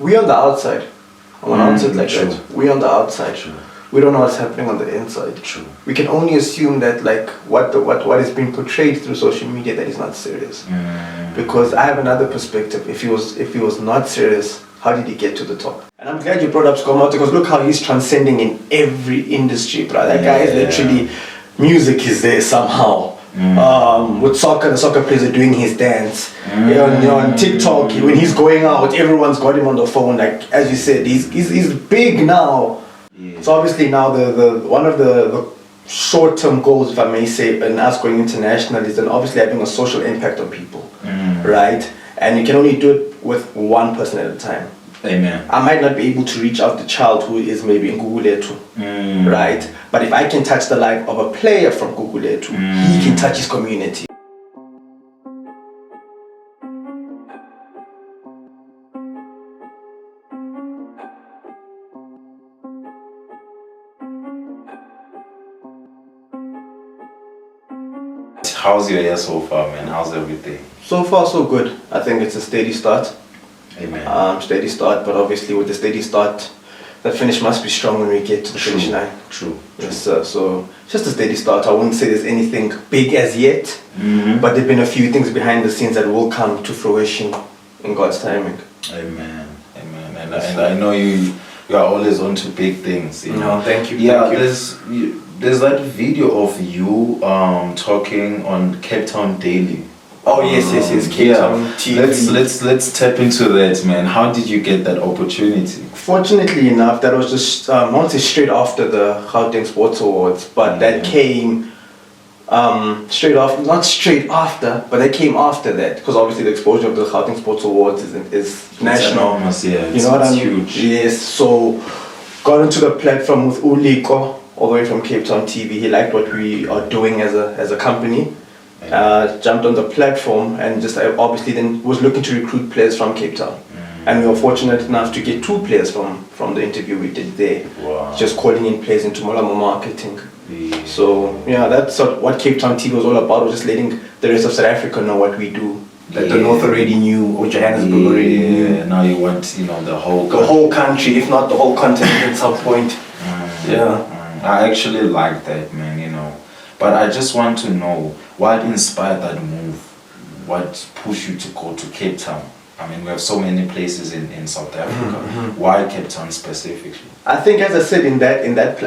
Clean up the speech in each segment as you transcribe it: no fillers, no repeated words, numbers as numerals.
We on the outside. I want to answer it like that. We on the outside. True. We don't know what's happening on the inside. True. We can only assume that like what is being portrayed through social media that is not serious. Because I have another perspective. If he was not serious, how did he get to the top? And I'm glad you brought up Skomota, because look how he's transcending in every industry, bro. That guy is literally, music is there somehow. With soccer, the soccer players are doing his dance. On TikTok, when he's going out, everyone's got him on the phone. Like as you said, he's big now. So obviously now the one of the short-term goals, if I may say, in us going international is then obviously having a social impact on people, right? And you can only do it with one person at a time. Amen. I might not be able to reach out the child who is maybe in Buhle, right? But if I can touch the life of a player from Buhle, he can touch his community. How's your year so far, man? How's everything? So far, so good. I think it's a steady start. Amen. Steady start, but obviously with the steady start, that finish must be strong when we get to the finish line. True. Yes, sir. So just a steady start. I wouldn't say there's anything big as yet, but there've been a few things behind the scenes that will come to fruition in God's timing. Amen. Amen. And I know you are always on to big things. You know. Thank you. Yeah, thank you. There's that video of you talking on Cape Town Daily. Oh yes, Cape Town TV. Let's tap into that, man. How did you get that opportunity? Fortunately enough, that was just not straight after the Gauteng Sports Awards, but that came not straight after, but that came after that, because obviously the exposure of the Gauteng Sports Awards is national. Enormous, yeah. You know what I mean? Huge. Yes. So got into the platform with Uliko, all the way from Cape Town TV. He liked what we are doing as a company. Jumped on the platform and just obviously then was looking to recruit players from Cape Town. And we were fortunate enough to get 2 players from the interview we did there. Wow. Just calling in players into Molomo Marketing. Yeah. So yeah, that's what Cape Town TV was all about, was just letting the rest of South Africa know what we do. That the North already knew, or Johannesburg already knew. Yeah, now you want, the whole country. The whole country, if not the whole continent at some point. I actually like that, man, But I just want to know, what inspired that move? What pushed you to go to Cape Town? I mean, we have so many places in South Africa. Why Cape Town specifically? I think, as I said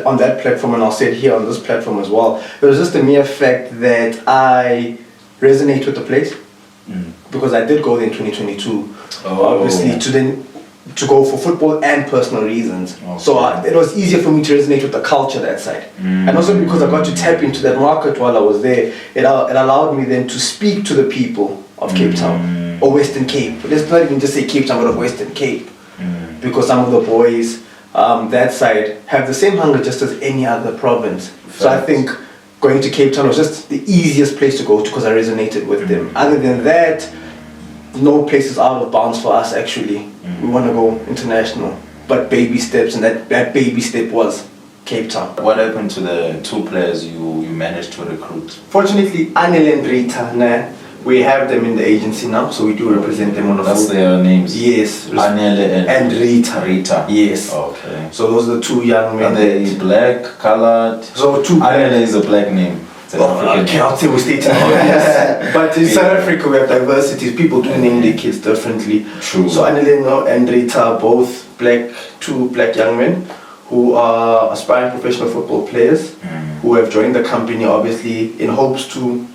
on that platform, and I'll say it here on this platform as well, it was just a mere fact that I resonate with the place, because I did go there in 2022. Obviously, to go for football and personal reasons. Okay. So it was easier for me to resonate with the culture that side. And also because I got to tap into that market while I was there, it allowed me then to speak to the people of Cape Town, or Western Cape. Let's not even just say Cape Town, but of Western Cape. Because some of the boys that side have the same hunger just as any other province. So I think going to Cape Town was just the easiest place to go to, because I resonated with them. Other than that, no place is out of bounds for us actually. We want to go international, but baby steps, and that baby step was Cape Town. What happened to the 2 players you managed to recruit? Fortunately, Anele and Rita, we have them in the agency now, so we do represent them on the phone. That's their names? Yes. Anele and Rita. Rita. Yes. Okay. So those are the 2 young men. Are they black, colored? So 2 Anele is a black name. Okay, I'll say we stay together. But in South Africa we have diversity. People do name their kids differently. True. So Anelino and Rita are both 2 black young men who are aspiring professional football players, who have joined the company obviously in hopes to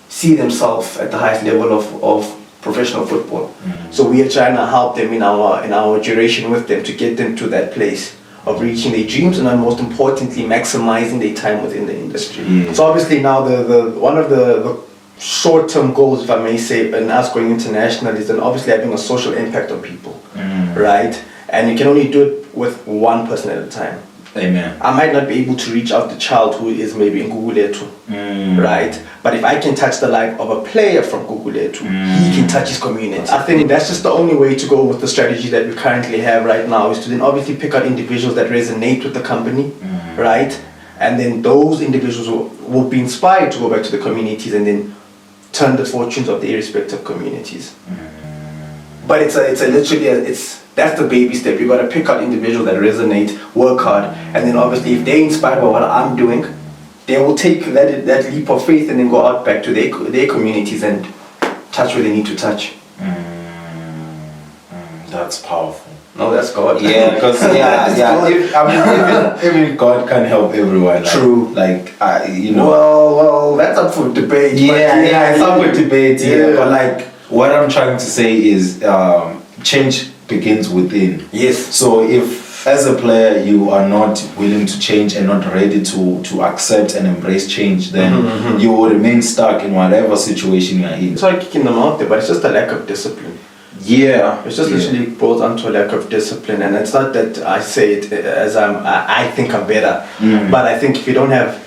see themselves at the highest level of professional football. So we are trying to help them in our duration with them to get them to that place of reaching their dreams, and then most importantly maximizing their time within the industry. So obviously now the one of the short-term goals, if I may say, in us going international is then obviously having a social impact on people, right? And you can only do it with one person at a time. Amen. I might not be able to reach out the child who is maybe in Buhle, right? But if I can touch the life of a player from Buhle, he can touch his community. I think that's just the only way to go with the strategy that we currently have right now, is to then obviously pick out individuals that resonate with the company, right? And then those individuals will be inspired to go back to the communities and then turn the fortunes of their respective communities. But it's that's the baby step. You got to pick out individuals that resonate, work hard, and then obviously if they're inspired by what I'm doing, they will take that leap of faith and then go out back to their communities and touch where they need to touch. That's powerful. No, that's God. Yeah, because even God can help everyone. Like, True. Like you know. Well, that's up for debate. Yeah, it's up for debate. Yeah, but like what I'm trying to say is, change begins within. Yes. So if as a player you are not willing to change and not ready to accept and embrace change, then you will remain stuck in whatever situation you're in. It's like kicking them out there, but it's just a lack of discipline. Yeah, it's just literally boils down to a lack of discipline, and it's not that I say it as I think I'm better, but I think if you don't have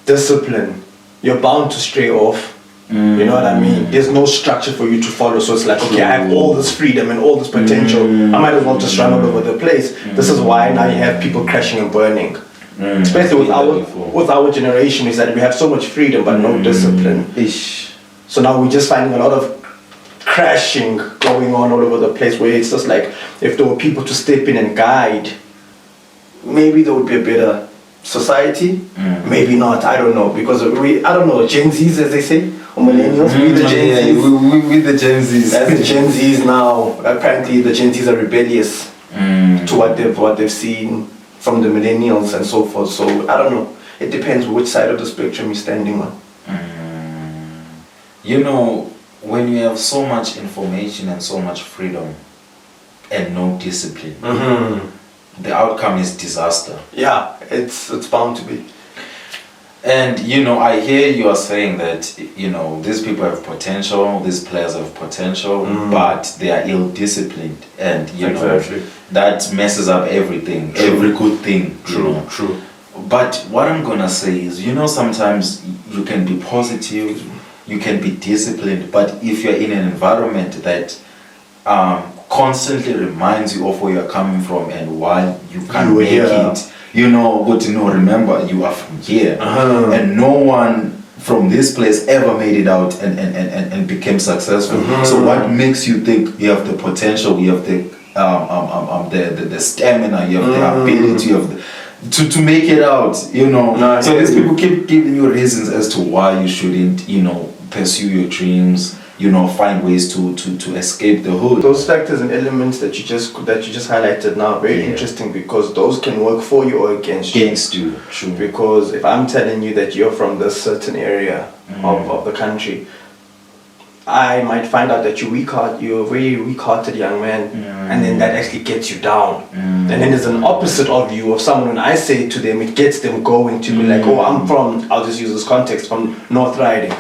discipline, you're bound to stray off. You know what I mean? There's no structure for you to follow, so it's like, okay, I have all this freedom and all this potential. I might as well just run all over the place. This is why now you have people crashing and burning. Especially with our generation, is that we have so much freedom but no discipline. So now we're just finding a lot of crashing going on all over the place, where it's just like, if there were people to step in and guide, maybe there would be a better society. Maybe not, I don't know, because I don't know, Gen Zs as they say, or millennials, we the Gen Zs. We the Gen Zs. As the Gen Zs now, apparently the Gen Zs are rebellious to what they've seen from the millennials and so forth. So I don't know, it depends which side of the spectrum you're standing on. You know, when you have so much information and so much freedom and no discipline, the outcome is disaster. Yeah, it's bound to be. And you know, I hear you are saying that, you know, these people have potential, these players have potential, but they are ill-disciplined, and you know, that messes up everything, every good thing. True. But what I'm gonna say is, you know, sometimes you can be positive, you can be disciplined, but if you're in an environment that constantly reminds you of where you're coming from and why you can't make it, you know, but you know, remember you are from here, and no one from this place ever made it out and became successful. So what makes you think you have the potential, you have the stamina, you have the ability, you have to make it out, you know? So these people keep giving you reasons as to why you shouldn't, you know, pursue your dreams, you know, find ways to escape the hood. Those factors and elements that you just highlighted now, very interesting, because those can work for you or against you. True. Because if I'm telling you that you're from this certain area of the country, I might find out that you're a very weak-hearted young man, and then that actually gets you down. And then there's an opposite of you, of someone, when I say it to them, it gets them going to be like, oh, I'm from, I'll just use this context, from North Riding.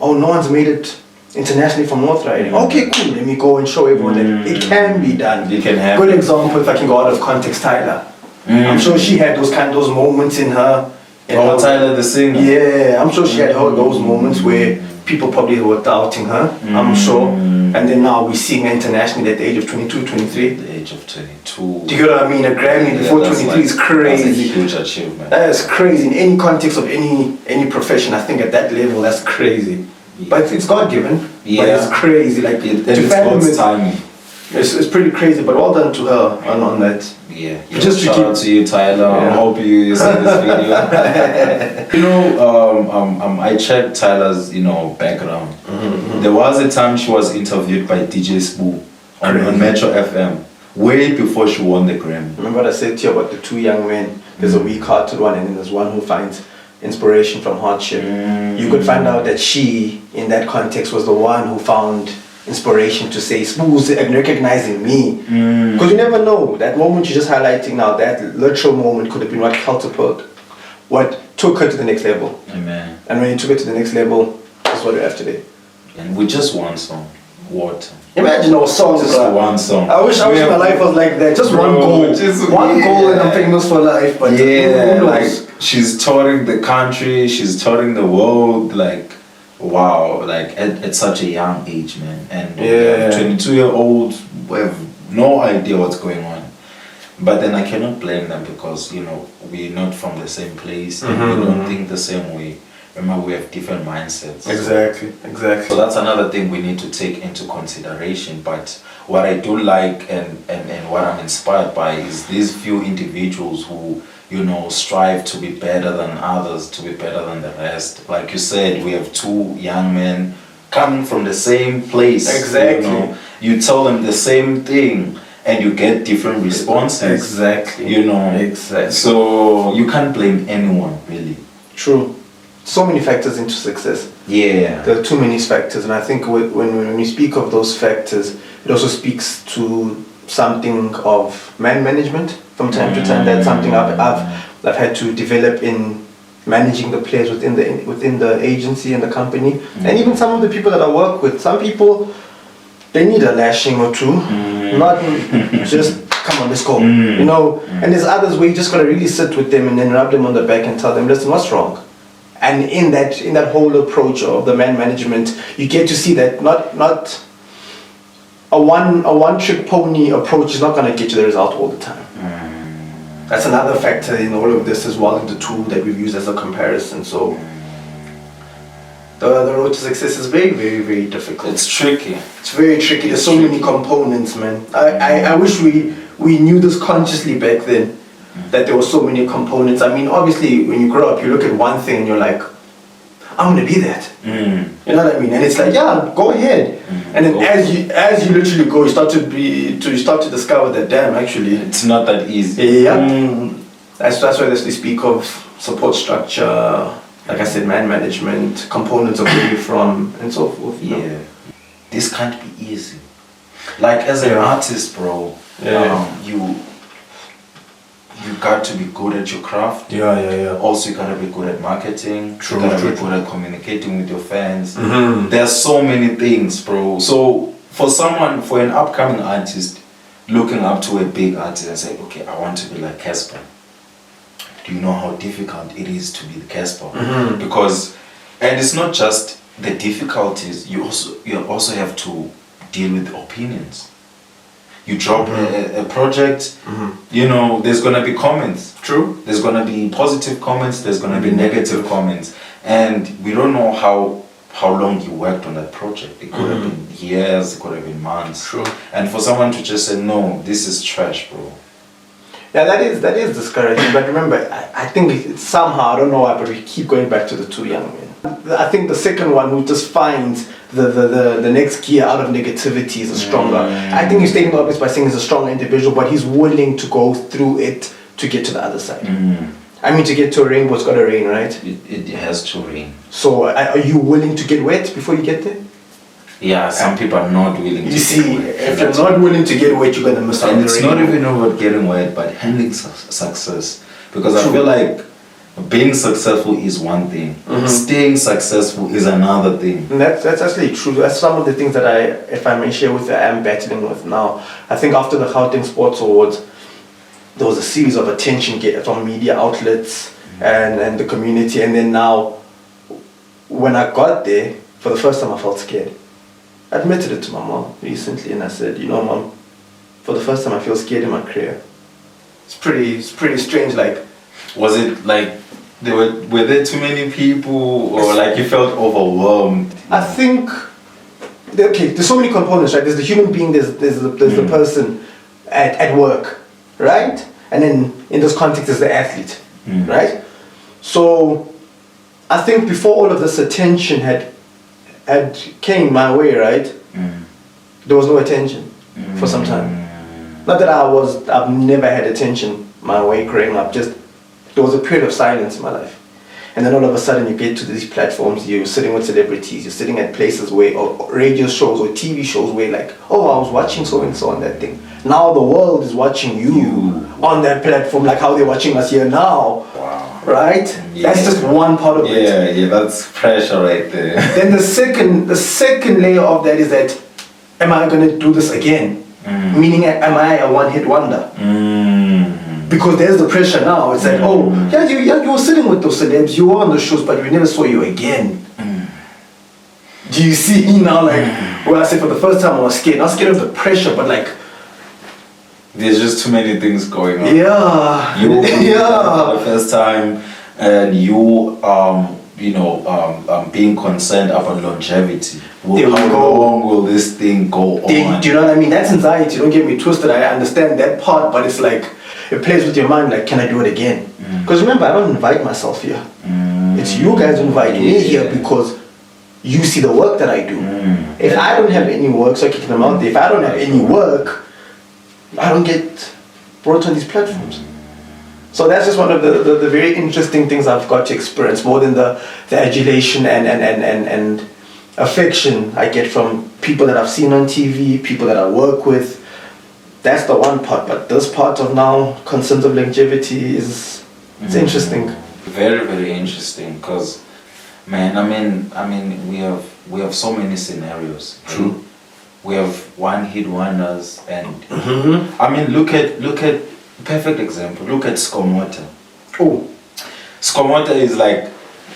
Oh, no one's made it internationally from North Riding. Okay, cool, let me go and show everyone that it can be done. It can happen. Good example, if I can go out of context, Tyla. I'm sure she had those moments in her. Tyla the singer. Yeah, I'm sure she had those moments where people probably were doubting her, I'm sure. And then now we're seeing her internationally at the age of 22, 23. The age of 22. Do you get what I mean? A Grammy before 23 is crazy. That's a huge achievement. That is crazy. In any context of any profession, I think at that level, that's crazy. But it's God-given. But it's crazy. Like, it's God's timing. It's pretty crazy, but well done to her on that. Yeah. Just shout out to you, Tyla. I hope you see this video. You know, I checked Tyla's, you know, background. There was a time she was interviewed by DJ Spoo on Metro FM, way before she won the Grammy. Remember what I said to you about the two young men? There's a weak-hearted one, and then there's one who finds inspiration from hardship. You could find out that she, in that context, was the one who found inspiration to say, Spoo's recognizing me. Because you never know, that moment you're just highlighting now, that literal moment could have been what took her to the next level. Amen. And when you took her to the next level, that's what we have today. And with just one song, Water. Imagine those songs. Just one song. I wish my life was like that. Just one goal. One goal and I'm famous for life. But like, she's touring the country, she's touring the world, like, wow, like at such a young age, man. And 22-year-olds have no idea what's going on. But then I cannot blame them, because, you know, we're not from the same place and we don't think the same way. Remember, we have different mindsets. Exactly. So that's another thing we need to take into consideration. But what I do like and what I'm inspired by is these few individuals who, you know, strive to be better than others, to be better than the rest. Like you said, we have two young men coming from the same place. Exactly. You know, you tell them the same thing and you get different responses. Exactly. You know. Exactly. So you can't blame anyone, really. True. So many factors into success. Yeah. There are too many factors, and I think when we speak of those factors, it also speaks to something of man management from time to time. That's something I've had to develop in managing the players within the agency and the company, and even some of the people that I work with. Some people, they need a lashing or two, not just come on, let's go. You know, and there's others where you just gotta really sit with them and then rub them on the back and tell them, listen, what's wrong? And in that whole approach of the man management, you get to see that not a one trick pony approach is not going to get you the result all the time. That's another factor in all of this as well, in the tool that we've used as a comparison. So the road to success is very, very, very difficult. It's tricky. It's very tricky. There's so many components, man. I wish we knew this consciously back then, that there were so many components. I mean, obviously, when you grow up, you look at one thing and you're like, I'm gonna be that. You know what I mean? And it's like, yeah, go ahead. And then as you literally go, you start to discover that, damn, actually, it's not that easy. Yeah. That's why they speak of support structure, like I said, man management, components of where you're from, and so forth. You know? This can't be easy. Like as an artist, bro, you got to be good at your craft. Also, you gotta be good at marketing. You gotta be good at communicating with your fans. There's so many things, bro. So for an upcoming artist looking up to a big artist and say, okay, I want to be like Casper. Do you know how difficult it is to be the Casper? Because, and it's not just the difficulties. You also have to deal with opinions. You drop a project, you know, there's going to be comments. True. There's going to be positive comments, there's going to be negative comments. And we don't know how long you worked on that project. It could have been years, it could have been months. True. And for someone to just say, no, this is trash, bro. Yeah, that is discouraging. But remember, I think it's somehow, I don't know why, but we keep going back to the two young men. I think the second one who just finds the next gear out of negativity is a stronger. I think he's taking the obvious by saying he's a stronger individual, but he's willing to go through it to get to the other side. I mean, to get to a rainbow, it's got to rain, right? It has to rain. So are you willing to get wet before you get there? Yeah, some people are not willing to get wet. If you're not willing to get wet, you're going to miss out on the rain. And it's not even about getting wet, but handling success. Because I feel like being successful is one thing. Staying successful is another thing. And that's actually true. That's some of the things that if I may share with you, I am battling with now. I think after the Gauteng Sports Awards, there was a series of attention from media outlets and the community. And then now, when I got there, for the first time I felt scared. I admitted it to my mom recently, and I said, you know, Mom, for the first time I feel scared in my career. It's pretty strange. Like, was it like were there too many people, or like you felt overwhelmed? I think there's so many components, right? There's the human being, there's the person at work, right? And then in this context there's the athlete, right? So I think before all of this attention had came my way, right? There was no attention for some time. Not that I've never had attention my way growing up, just there was a period of silence in my life. And then all of a sudden you get to these platforms, you're sitting with celebrities, you're sitting at places where, or radio shows or TV shows where like, oh, I was watching so and so on that thing. Now the world is watching you on that platform, like how they're watching us here now. Wow. Right? Yeah. That's just one part of it. Yeah, that's pressure right there. Then the second layer of that is that, am I going to do this again? Meaning, am I a one-hit wonder? Because there's the pressure now. It's like, oh, yeah, you were sitting with those celebs, you were on the shows, but we never saw you again. Do you see now, like, where I said for the first time I was scared, not scared of the pressure, but like, there's just too many things going on. Yeah. You for the first time, and you being concerned about longevity. There we How go. long will this thing go on? Do you know what I mean? That's anxiety. Don't get me twisted. I understand that part, but it's like it plays with your mind. Like, can I do it again? Because remember, I don't invite myself here. It's you guys who invite me here because you see the work that I do. If I don't have any work, so kicking them out there. If I don't have any work, I don't get brought on these platforms. So that's just one of the very interesting things I've got to experience, more than the adulation and affection I get from people that I've seen on TV, people that I work with. That's the one part, but this part of now, concerns of longevity, it's interesting. Very, very interesting, because, man, I mean, we have so many scenarios. True. We have one-hit wonders, and I mean, look at perfect example. Look at Skomota. Oh, Skomota is like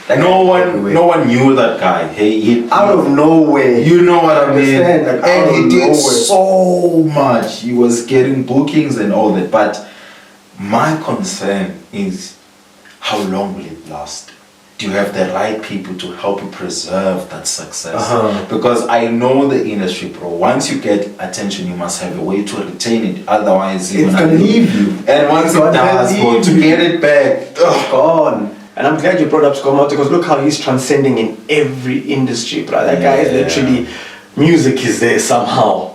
no one knew that guy. He out of nowhere. You know what I mean? Like, and he did so much. He was getting bookings and all that. But my concern is, how long will it last? Do you have the right people to help you preserve that success? Because I know the industry, bro. Once you get attention, you must have a way to retain it. Otherwise, it's gonna leave you. And once it does, bro, to get it back, gone. And I'm glad you brought up Skomota, because look how he's transcending in every industry, bro. That guy is literally, music is there somehow.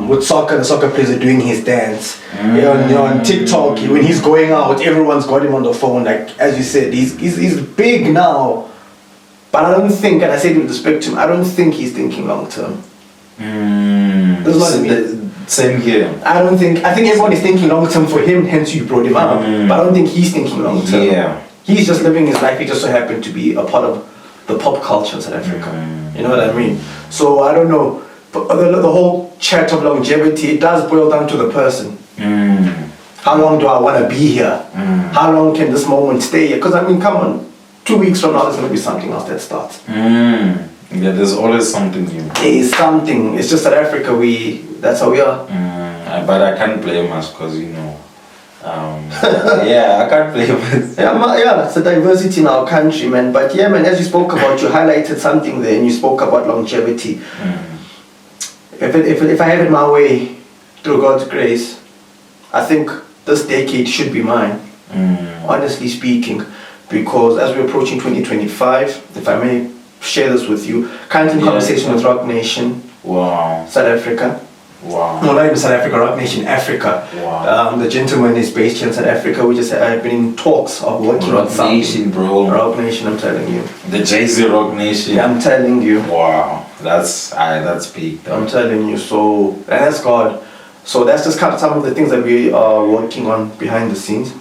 With soccer, the soccer players are doing his dance. On TikTok, when he's going out, everyone's got him on the phone. Like, as you said, he's big now. But I don't think, and I say with respect to him, I don't think he's thinking long term. That's what I mean. Same here. I think everyone is thinking long term for him, hence you brought him up. But I don't think he's thinking long term. Yeah. He's just living his life. He just so happened to be a part of the pop culture in South Africa. You know what I mean? So I don't know. But the whole chat of longevity, it does boil down to the person. How long do I want to be here? How long can this moment stay here? Because I mean, come on, 2 weeks from now there's going to be something else that starts. Yeah, there's always something new. There is something. It's just South Africa, that's how we are. But I can't blame us, because I can't blame us. Yeah, it's a diversity in our country, man. But yeah, man, as you spoke about, you highlighted something there, and you spoke about longevity. If I have it my way, through God's grace, I think this decade should be mine, honestly speaking, because as we're approaching 2025, if I may share this with you, currently in conversation with Roc Nation, South Africa. Wow. No, not even South Africa, Roc Nation Africa. Wow. The gentleman is based here in South Africa. We just have been in talks of working on something. Roc Nation, bro. Roc Nation, I'm telling you. The Jay-Z Roc Nation. Yeah, I'm telling you. Wow. That's big, though. I'm telling you. So, and that's God. So that's just kind of some of the things that we are working on behind the scenes.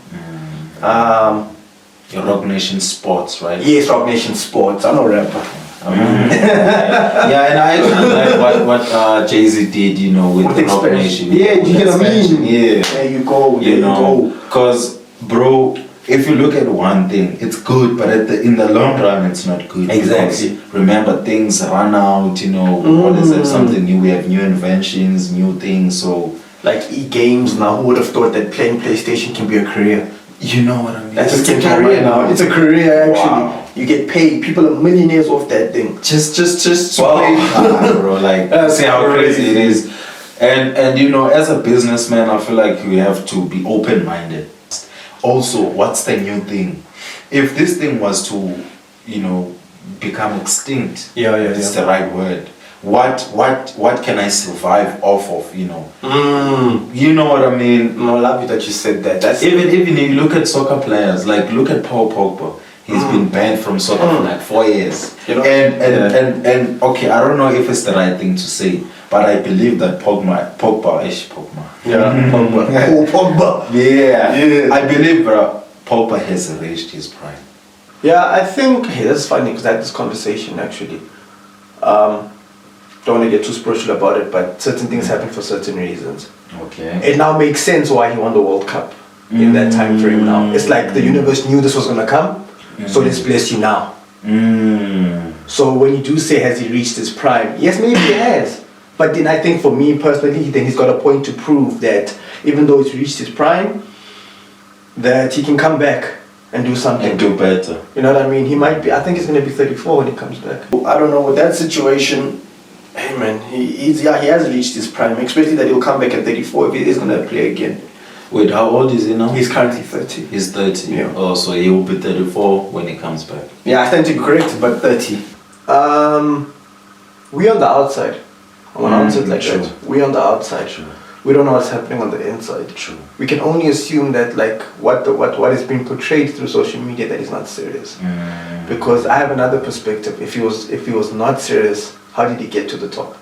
Your Roc Nation Sports, right? Yes, Roc Nation Sports. I'm a rapper. Yeah, and I actually like what Jay-Z did, with the Roc Nation. Yeah, you get what I mean? Yeah. There you go. You know, because, bro, if you look at one thing, it's good, but in the long run, it's not good. Exactly. Because, remember, things run out, we always have something new. We have new inventions, new things, so... Like e-games now, who would have thought that playing PlayStation can be a career? You know what I mean? That's just a career now. It's a career, actually. Wow. You get paid. People are millionaires off that thing. Just to play, bro. Like, see how crazy it is. And as a businessman, I feel like you have to be open-minded. Also, what's the new thing? If this thing was to, become extinct, it's the right word. What can I survive off of, You know what I mean? I love you that you said that. That's even you look at soccer players, like look at Paul Pogba. He's been banned from soccer for like 4 years. And okay, I don't know if it's the right thing to say, but I believe that Pogba. Yeah, Pogba. Yeah. I believe, bro, Pogba has reached his prime. Yeah, I think that's funny because I had this conversation actually. Don't want to get too spiritual about it, but certain things happen for certain reasons. Okay. It now makes sense why he won the World Cup in that time frame now. It's like the universe knew this was going to come, so let's bless you now. So when you do say, has he reached his prime? Yes, maybe he has. But then I think for me personally, then he's got a point to prove that even though he's reached his prime, that he can come back and do something. And do better. You know what I mean? He might be. I think he's going to be 34 when he comes back. I don't know with that situation. Hey man, he has reached his prime. Especially that he'll come back at 34 if he is going to play again. Wait, how old is he now? He's currently 30. He's 30. Yeah. Oh, so he will be 34 when he comes back. Yeah, I stand to be corrected, but 30. We on the outside. I want to answer it like true. that. We on the outside. True. We don't know what's happening on the inside. True. We can only assume that like what is being portrayed through social media that is not serious. Because I have another perspective. If he was not serious, how did he get to the top?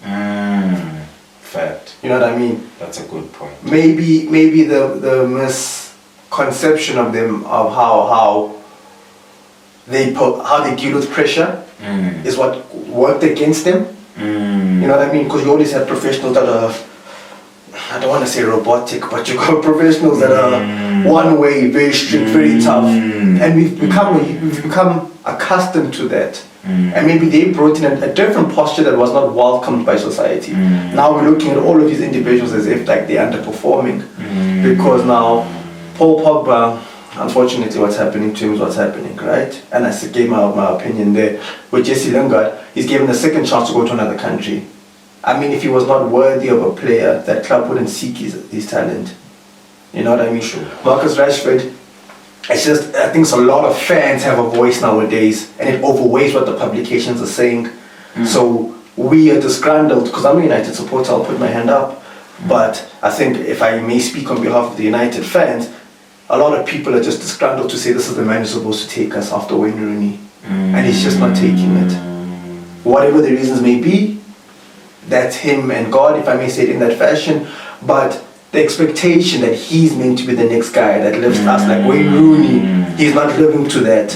Fact. You know what I mean? That's a good point. Maybe the misconception of them of how they deal with pressure is what worked against them. You know what I mean? Because you always have professionals that are, I don't want to say robotic, but you got professionals that are one way, very strict, very tough, and we've become accustomed to that. And maybe they brought in a different posture that was not welcomed by society. Now we're looking at all of these individuals as if like they're underperforming, because now Paul Pogba, unfortunately what's happening to him is what's happening, right? And I gave my opinion there. With Jesse Lingard, he's given a second chance to go to another country. I mean, if he was not worthy of a player, that club wouldn't seek his talent. You know what I mean? Sure. Marcus Rashford, it's just, I think a lot of fans have a voice nowadays, and it overweighs what the publications are saying. So we are disgruntled, because I'm a United supporter, I'll put my hand up. But I think if I may speak on behalf of the United fans, a lot of people are just disgruntled to say this is the man who's supposed to take us after Wayne Rooney. And he's just not taking it. Whatever the reasons may be, that's him and God, if I may say it in that fashion. But the expectation that he's meant to be the next guy that lifts us like Wayne Rooney, he's not living to that.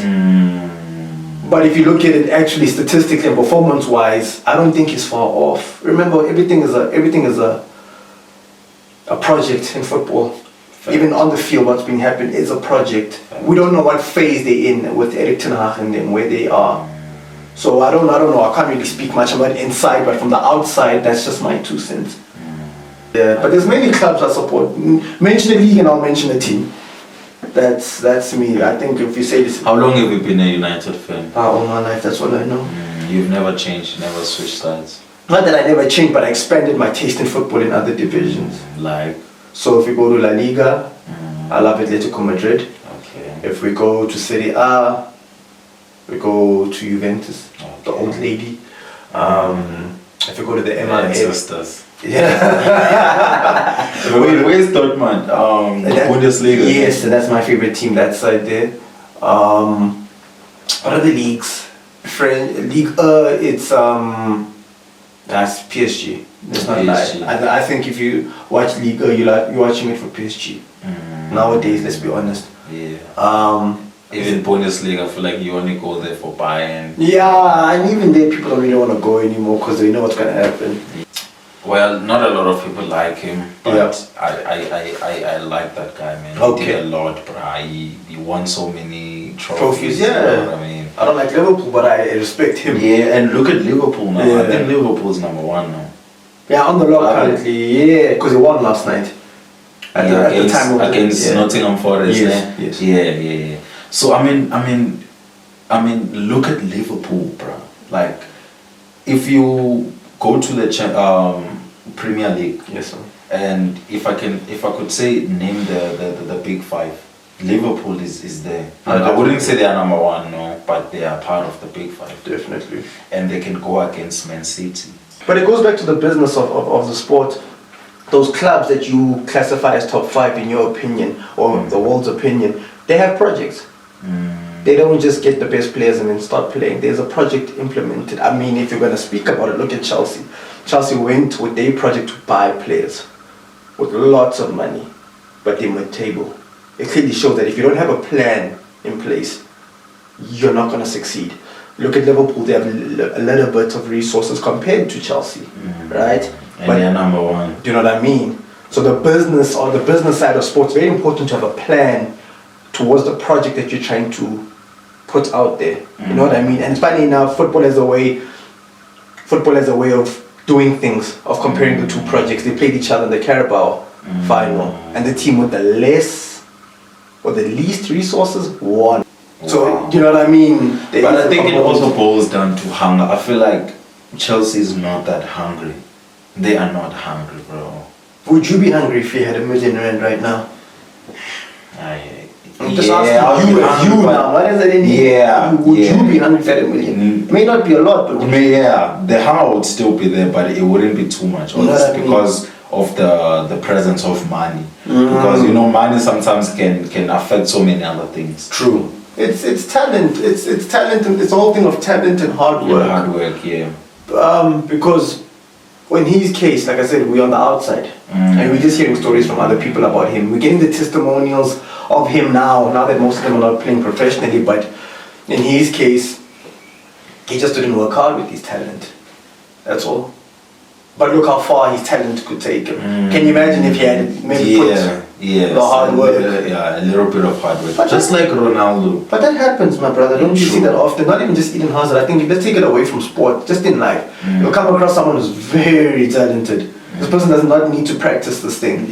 But if you look at it actually statistically and performance-wise, I don't think he's far off. Remember, everything is a project in football. Fact. Even on the field, what's been happening is a project. Fact. We don't know what phase they're in with Erik ten Hag and them, where they are. So I don't know. I can't really speak much about inside, but from the outside, that's just my 2 cents. Yeah, but there's many clubs I support. Mention a league and I'll mention a team. That's me. I think if you say this. How long have you been a United fan? All my life. That's all I know. You've never changed, never switched sides. Not that I never changed, but I expanded my taste in football in other divisions. Like. So if we go to La Liga, I love Atletico Madrid. Okay. If we go to Serie A, we go to Juventus, the old lady. If we go to the MLS. Yeah. Wait, where's Dortmund? Bundesliga. Yes, and that's my favorite team, that side there. What are the leagues? League it's that's PSG. That's not PSG. I think if you watch Liga, you're watching it for PSG. Nowadays, let's be honest. Yeah. Even Bundesliga, I feel like you only go there for Bayern. Yeah, and even there, people don't really want to go anymore because they know what's gonna happen. Well, not a lot of people like him, but yeah. I like that guy, man. Okay. He did a lot, bro. He won so many Trophies, You yeah. know what I mean? I don't like Liverpool, but I respect him. Yeah, and look at Liverpool now. Yeah. I think Liverpool's number 1 now. Yeah, on the lock currently. Yeah, because he won last night. At the time of against Nottingham Forest. Yes. Yeah. So I mean, look at Liverpool, bro. Like, if you go to the Premier League, yes, sir. And if I could say name the big 5, Liverpool is there. I wouldn't say they are number 1, no, but they are part of the big 5. Definitely. And they can go against Man City. But it goes back to the business of the sport. Those clubs that you classify as top 5 in your opinion, or the world's opinion, they have projects. They don't just get the best players and then start playing. There's a project implemented. I mean, if you're going to speak about it, look at Chelsea. Chelsea went with their project to buy players with lots of money, but they mid-table. It clearly shows that if you don't have a plan in place, you're not going to succeed. Look at Liverpool, they have a little bit of resources compared to Chelsea, right? And they're number 1. Do you know what I mean? So the business side of sports, very important to have a plan towards the project that you're trying to put out there. You know what I mean? And it's funny enough, football has a way of doing things, of comparing the 2 projects. They played each other in the Carabao final, and the team with the less or the least resources won. Wow. So, you know what I mean? But I think it also boils down to hunger. I feel like Chelsea is not that hungry. They are not hungry, bro. Would you be hungry if you had £1 million right now? I'm just I'll asking be you as you hungry, now. What does it mean? Yeah. Would you be hungry for £1 million? It may not be a lot, but Yeah, the hunger would still be there, but it wouldn't be too much, You know what I mean? because of the presence of money. Because money sometimes can affect so many other things. True. It's talent. It's talent, and it's a whole thing of talent and hard work. Hard work, yeah. Because in his case, like I said, we're on the outside, and we're just hearing stories from other people about him. We're getting the testimonials of him now that most of them are not playing professionally. But in his case, he just didn't work hard with his talent. That's all. But look how far his talent could take him. Can you imagine if he had maybe put the hard work? A little bit of hard work. But just like Ronaldo. But that happens, my brother. Don't you see that often? Not even just Eden Hazard. I think let's take it away from sport, just in life. You'll come across someone who's very talented. This person does not need to practice this thing.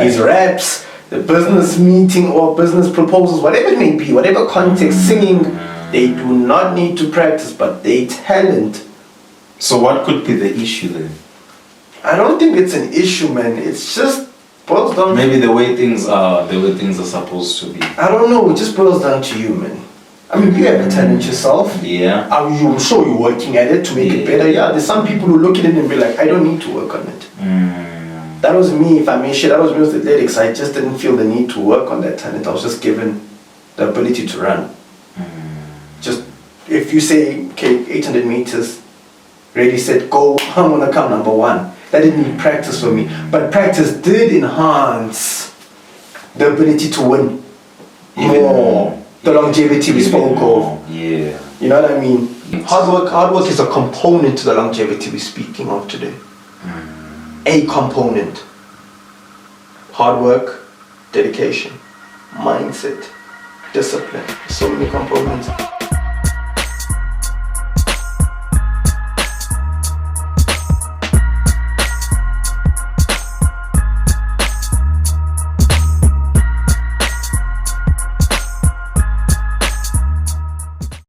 His raps, the business meeting or business proposals, whatever it may be, whatever context, singing, they do not need to practice, but they talent. So what could be the issue then? I don't think it's an issue, man. It's just boils down. Maybe the way things are supposed to be. I don't know. It just boils down to you, man. I mean, you have a talent yourself. Yeah. I'm sure you're working at it to make it better. Yeah, there's some people who look at it and be like, I don't need to work on it. That was me, if I may share. That was me with athletics. I just didn't feel the need to work on that talent. I was just given the ability to run. Just, if you say, okay, 800 meters, ready, set, go, I'm going to come number 1. That didn't need practice for me. But practice did enhance the ability to win more. The longevity we spoke of. Yeah. You know what I mean? Hard work is a component to the longevity we're speaking of today. A component. Hard work, dedication, mindset, discipline. So many components.